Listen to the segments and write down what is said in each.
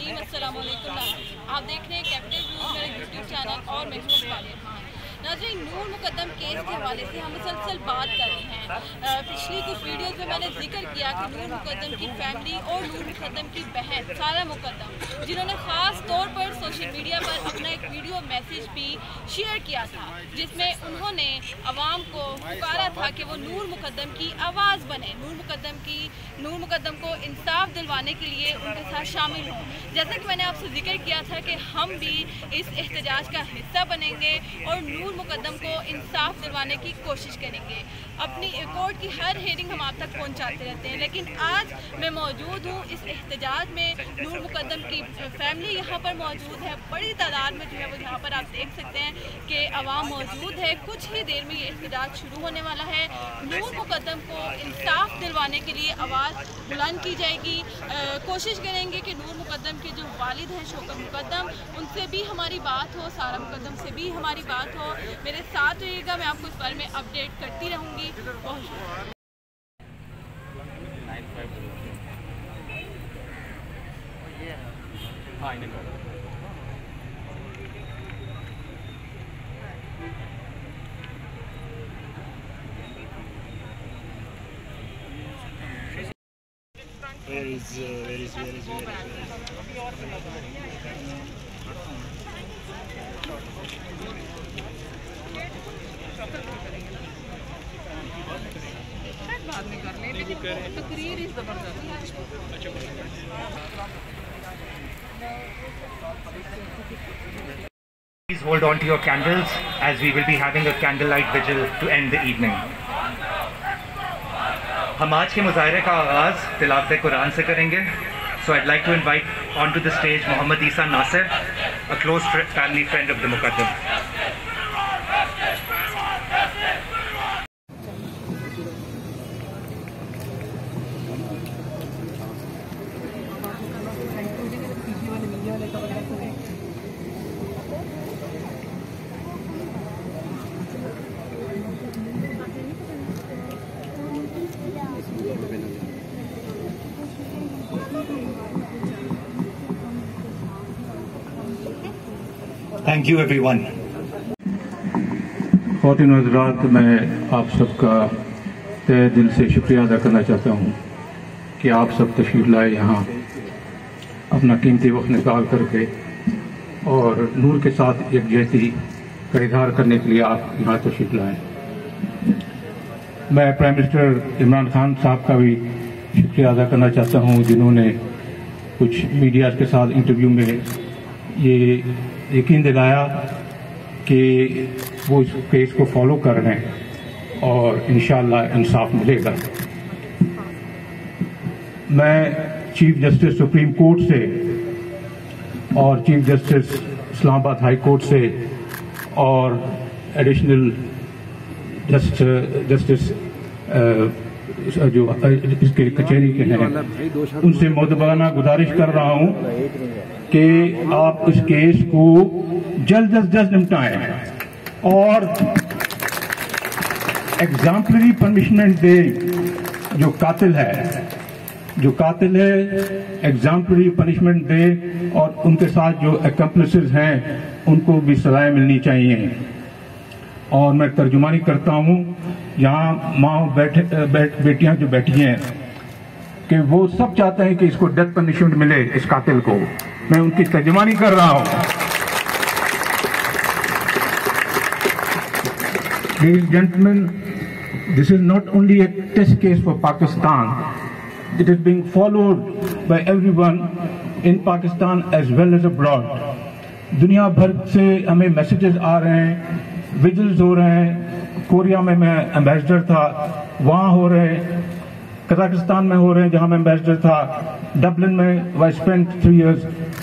रहीम, अस्सलाम वालेकुम। आप देख रहे हैं कैपिटल न्यूज़, मेरा यूट्यूब चैनल और मैं हूं वालिया खान। नाज़रीन, नूर मुकद्दम केस के हवाले से हम मुसलसल बात कर रहे हैं। पिछली कुछ वीडियोज़ में मैंने जिक्र किया कि नूर मुकद्दम की फैमिली और नूर मुकद्दम की बहन सारा मुकद्दम, जिन्होंने ख़ास तौर पर सोशल मीडिया पर अपना एक वीडियो मैसेज भी शेयर किया था, जिसमें उन्होंने आवाम को पुकारा था कि वो नूर मुकद्दम की आवाज़ बने, नूर मुकद्दम को इंसाफ दिलवाने के लिए उनके साथ शामिल हों। जैसा कि मैंने आपसे जिक्र किया था कि हम भी इस एहतजाज का हिस्सा बनेंगे और नूर मुकद्दम को इंसाफ दिलवाने की कोशिश करेंगे। अपनी कोर्ट की हर हेयरिंग हम आप तक पहुंचाते रहते हैं, लेकिन आज मैं मौजूद हूं इस एहतजाज में। नूर मुकद्दम की फैमिली यहाँ पर मौजूद है, बड़ी तादाद में जो है वो यहाँ पर आप देख सकते हैं कि आवाम मौजूद है। कुछ ही देर में ये एहतजाज शुरू होने वाला है। नूर मुकद्दम को इंसाफ दिलवाने के लिए आवाज़ बुलंद की जाएगी। कोशिश करेंगे कि नूर मुकद्दम के जो वालिद हैं शौकत मुकद्दम, उनसे भी हमारी बात हो, सारा मुकद्दम से भी हमारी बात हो। मेरे साथ रहिएगा, मैं आपको इस बारे में अपडेट करती रहूँगी। बहुत शुक्रिया। Where is बाद में कर लें, लेकिन तकरीर इस जबरदस्त। Please hold on to your candles as we will be having a candlelight vigil to end the evening. हम आज के मुजाहरे का आगाज़ तिलावत कुरान से करेंगे। So I'd like to invite onto the stage Muhammad Isa Nasir, a close family friend of the Muqaddam. Thank you everyone. ख़वातीन हज़रात, मैं आप सबका तहे दिल से शुक्रिया अदा करना चाहता हूँ कि आप सब तशरीफ़ लाए यहाँ अपना कीमती वक्त निकाल करके और नूर के साथ यकजहती का इजहार करने के लिए आप यहाँ तशरीफ़ लाए। मैं प्राइम मिनिस्टर इमरान खान साहब का भी शुक्रिया अदा करना चाहता हूँ, जिन्होंने कुछ मीडिया के साथ इंटरव्यू में ये यकीन दिलाया कि वो इस केस को फॉलो कर रहे हैं और इंशाअल्लाह इंसाफ मिलेगा। मैं चीफ जस्टिस सुप्रीम कोर्ट से और chief justice Islamabad high court से और एडिशनल जस्टिस जो इसके कचहरी के हैं, उनसे मुदब्बराना गुजारिश कर रहा हूं कि आप इस केस को जल्द अज जल्द निपटाएं और एग्जाम्पलरी पनिशमेंट दे। जो कातिल है एग्जाम्पलरी पनिशमेंट दे और उनके साथ जो एक्म्प्लिसेस हैं उनको भी सजाएं मिलनी चाहिए। और मैं तर्जुमानी करता हूं, यहाँ माँ बेटियां जो बैठी हैं कि वो सब चाहते हैं कि इसको डेथ पनिशमेंट मिले, इस कातिल को। मैं उनकी तर्जुमानी कर रहा हूं। Ladies and gentlemen, this is not only a test case for Pakistan, it is being followed by everyone in Pakistan as well as abroad. दुनिया भर से हमें मैसेजेस आ रहे हैं, विजिल्स हो रहे हैं। कोरिया में मैं एम्बेसडर था, वहाँ हो रहे हैं। कजाकिस्तान में हो रहे हैं जहाँ मैं एम्बेसडर था। डबलिन में I spent 3 years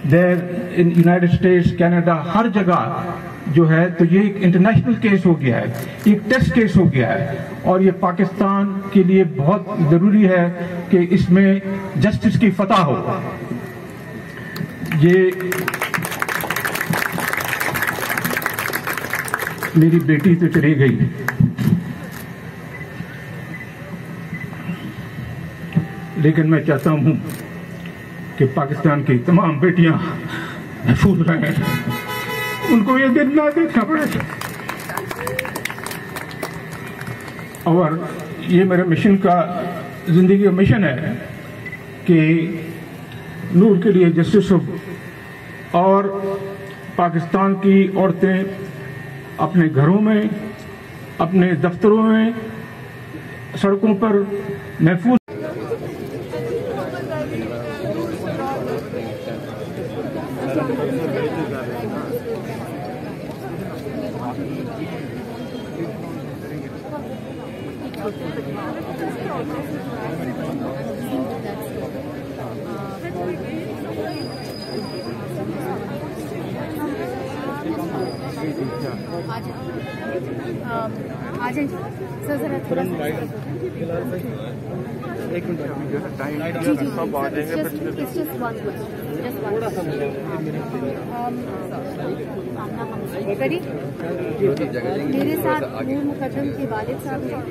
there, in United States, Canada, हर जगह जो है। तो ये एक इंटरनेशनल केस हो गया है, एक टेस्ट केस हो गया है और ये पाकिस्तान के लिए बहुत जरूरी है कि इसमें जस्टिस की फतह हो। ये मेरी बेटी तो चली गई, लेकिन मैं चाहता हूं कि पाकिस्तान की तमाम बेटियां महफूज रहें, उनको ये दिन ना देखना पड़े। और ये मेरे मिशन का, जिंदगी का मिशन है कि नूर के लिए जस्टिस हो और पाकिस्तान की औरतें अपने घरों में, अपने दफ्तरों में, सड़कों पर महफूज। आज सर जरा थोड़ा एक मिनट मेरे साथ नूर मुकद्दम के वालिद साहब हैं।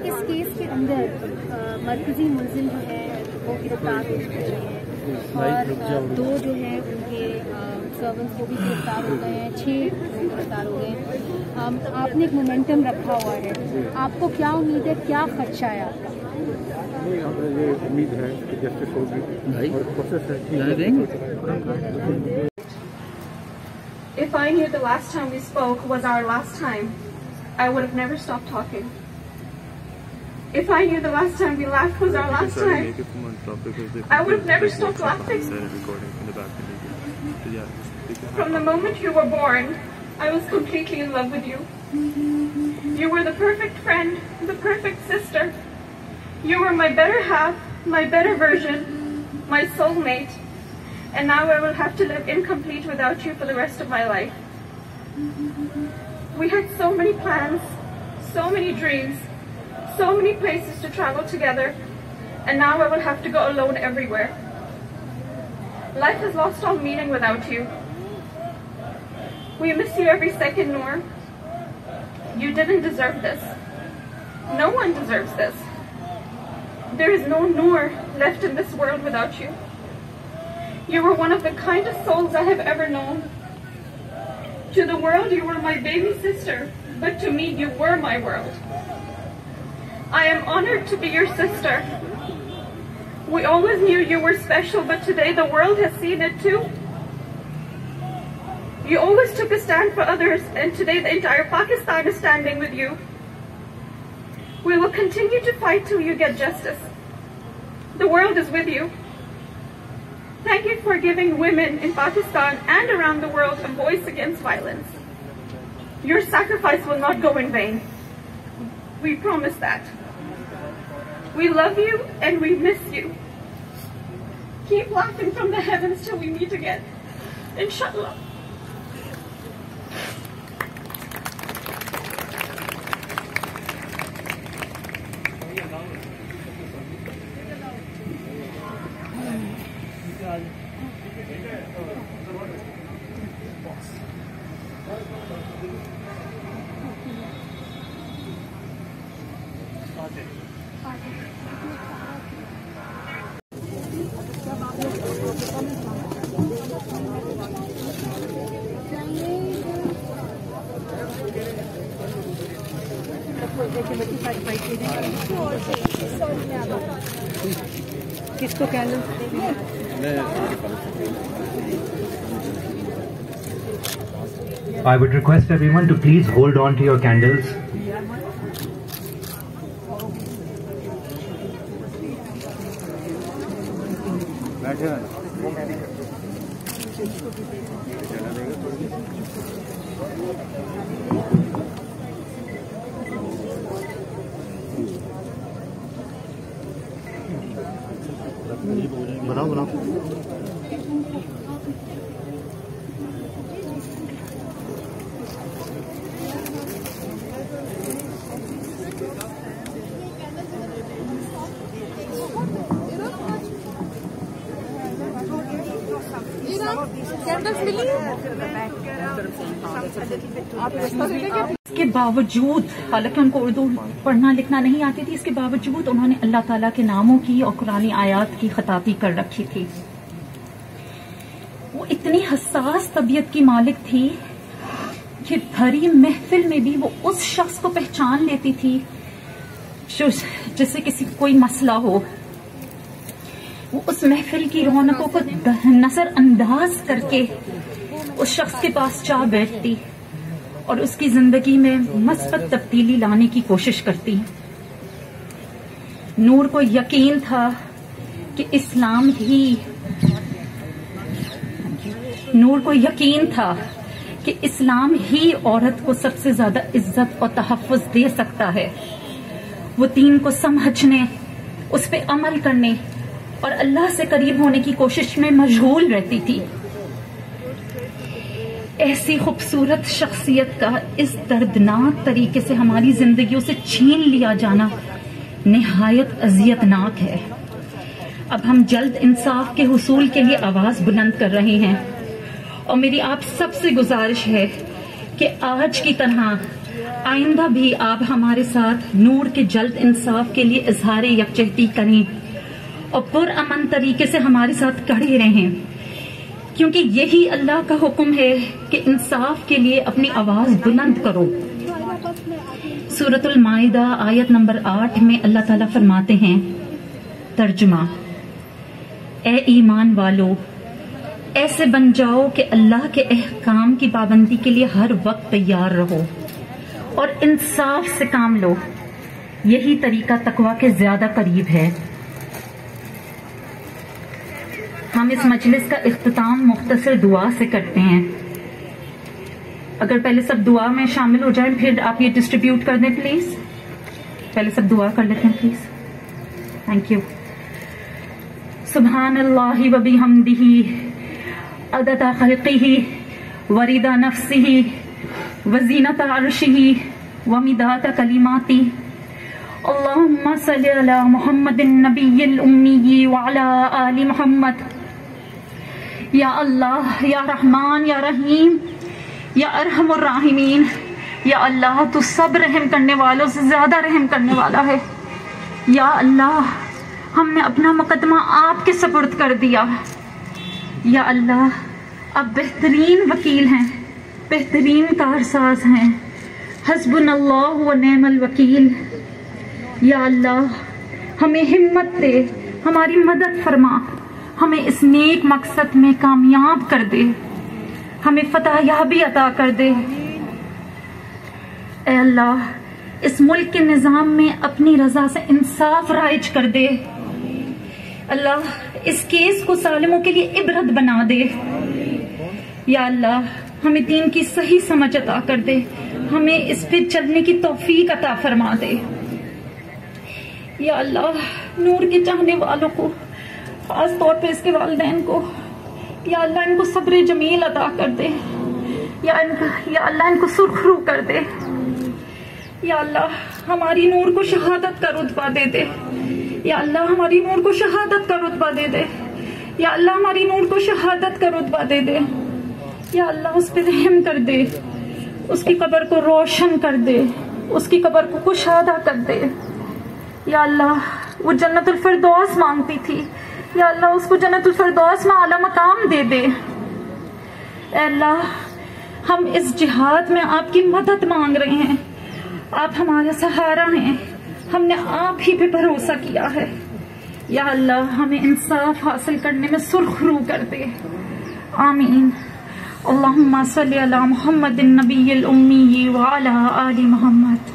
इस केस के अंदर मरकजी मुलजिम जो है वो गिरफ्तार हो चुके हैं और 2 जो है उनके सर्वेंट्स वो भी गिरफ्तार हो गए हैं, 6 गिरफ्तार हो गए हैं। आपने एक मोमेंटम रखा हुआ है, आपको क्या उम्मीद है, क्या खदशा है आपका? ये उम्मीद है कि जस्टिस होगी और प्रोसेस है। If I knew the last time we spoke was our last time, I would have never stopped talking. If I knew the last time we laughed was our last time, I would have never stopped laughing. From the moment you were born, I was completely in love with you. You were the perfect friend, the perfect sister. You were my better half, my better version, my soulmate. And now I will have to live incomplete without you for the rest of my life. We had so many plans, so many dreams, so many places to travel together, and now I will have to go alone everywhere. Life has lost all meaning without you. We miss you every second, Noor. You didn't deserve this. No one deserves this. There is no Noor left in this world without you. You were one of the kindest souls I have ever known. To the world, you were my baby sister, but to me, you were my world. I am honored to be your sister. We always knew you were special, but today the world has seen it too. You always took a stand for others, and today the entire Pakistan is standing with you. We will continue to fight till you get justice. The world is with you. Thank you for giving women in Pakistan and around the world a voice against violence. Your sacrifice will not go in vain. We promise that. We love you and we miss you. Keep laughing from the heavens till we meet again. Inshallah. किसको candle I would request everyone to please hold on to your candles. बताओ Iran इसके बावजूद, हालांकि उनको उर्दू पढ़ना लिखना नहीं आती थी, इसके बावजूद उन्होंने अल्लाह ताला के नामों की और कुरानी आयात की खताती कर रखी थी। वो इतनी हसास तबीयत की मालिक थी कि भरी महफिल में भी वो उस शख्स को पहचान लेती थी जो जैसे किसी कोई मसला हो, वो उस महफिल की रौनकों को नजरअंदाज करके उस शख्स के पास जा बैठती और उसकी जिंदगी में मस्बत तब्दीली लाने की कोशिश करती। नूर को यकीन था कि इस्लाम ही औरत को सबसे ज्यादा इज्जत और तहफ़्फ़ुज़ दे सकता है। वो दीन को समझने, उस पे अमल करने और अल्लाह से करीब होने की कोशिश में मशगूल रहती थी। ऐसी खूबसूरत शख्सियत का इस दर्दनाक तरीके से हमारी जिंदगियों से छीन लिया जाना निहायत अज़ियतनाक है। अब हम जल्द इंसाफ के हुसूल के लिए आवाज बुलंद कर रहे हैं और मेरी आप सबसे गुजारिश है कि आज की तरह आइंदा भी आप हमारे साथ नूर के जल्द इंसाफ के लिए इजहार यकजहती करें और पुरअमन तरीके से हमारे साथ खड़े रहें, क्योंकि यही अल्लाह का हुक्म है कि इंसाफ के लिए अपनी आवाज बुलंद करो। सूरतुल माइदा आयत नंबर 8 में अल्लाह ताला फरमाते हैं, तर्जुमा, ए ईमान वालो, ऐसे बन जाओ कि अल्लाह के अहकाम की पाबंदी के लिए हर वक्त तैयार रहो और इंसाफ से काम लो। यही तरीका तकवा के ज्यादा करीब है। हम इस मजलिस का इख्तिताम मुख्तसर दुआ से करते हैं। अगर पहले सब दुआ में शामिल हो जाएं, फिर आप ये डिस्ट्रीब्यूट कर दें प्लीज। पहले सब दुआ कर लेते हैं प्लीज। Thank you. सुब्हानल्लाहि व बिहम्दिही अददा खल्क़िही वरिदा नफ्सिही वज़ीनत अर्शिही व मिदाद कलिमाती। अल्लाहुम्मा सल्लि अला मुहम्मदिन नबिय्यिल उम्मी व अला आलि मुहम्मद। या अल्लाह, या रहमान, या रहीम, या अरहमुर राहिमीन, या अल्लाह तू सब रहम करने वालों से ज्यादा रहम करने वाला है। या अल्लाह, हमने अपना मुकदमा आपके सपुर्द कर दिया। या अल्लाह, आप बेहतरीन वकील हैं, बेहतरीन कारसाज हैं। हस्बुनल्लाह व नेमल वकील। या अल्लाह, हमें हिम्मत दे, हमारी मदद फरमा, हमें इस नेक मकसद में कामयाब कर दे, हमें फतहयाबी अता कर दे। ए अल्लाह, इस मुल्क के निजाम में अपनी रजा से इंसाफ राइज कर दे। अल्लाह, इस केस को सालिमों के लिए इबरत बना दे। या अल्लाह, हमें दीन की सही समझ अता कर दे, हमें इस पे चलने की तौफीक अता फरमा दे। या अल्लाह, नूर के चाहने वालों को, खास तौर पे इसके वालिदैन को, या अल्लाह इनको सब्र जमील अता कर दे। या अल्लाह इनको सुरखरू कर दे। या अल्लाह, हमारी नूर को शहादत का रुतबा दे दे। या अल्लाह, हमारी नूर को शहादत का रुतबा दे दे। या अल्लाह, हमारी नूर को शहादत का रुतबा दे दे। या अल्लाह, उस पर रहम कर दे, उसकी कब्र को रोशन कर दे, उसकी कब्र को कुशादा कर दे। या अल्लाह, वो जन्नतुल फिरदौस मांगती थी, या अल्लाह उसको जन्नतुल फिरदौस में आला मकाम दे दे। अल्लाह, हम इस जिहाद में आपकी मदद मांग रहे हैं, आप हमारा सहारा हैं, हमने आप ही पे भरोसा किया है। या अल्लाह, हमें इंसाफ हासिल करने में सुरखरू कर दे। आमीन। अल्लाहुम्मा सल्लि अला मुहम्मदिन नबिय्यिल उम्मी व अला आलि मुहम्मद।